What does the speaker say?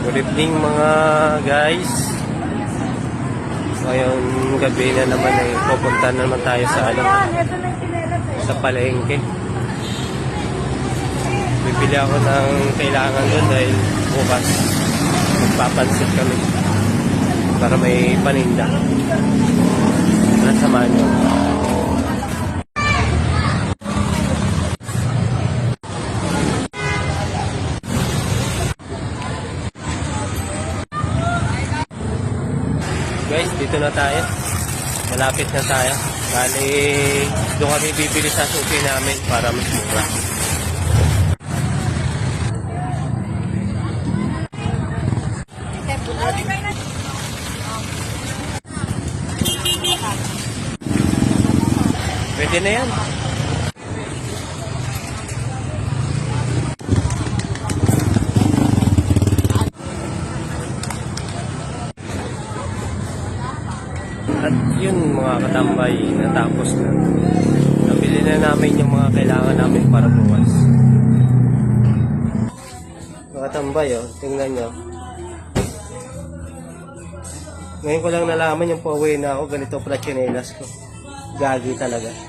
Good evening mga guys. Ngayong gabi na naman ay pupunta na naman tayo sa sa palengke. Bibili ako ng kailangan doon dahil bukas magpapansit kami para may paninda. Nasamahan nyo. Guys, dito na tayo. Malapit na tayo. Bali, doon kami bibili sa suki namin para mas mura. Pwede na yan. At yun mga katambay, natapos na. Nabili na namin yung mga kailangan namin para bukas. Mga katambay, oh, tingnan nyo. Ngayon ko lang nalaman yung pauwi na ako, ganito pala tsinelas ko. Gagi talaga.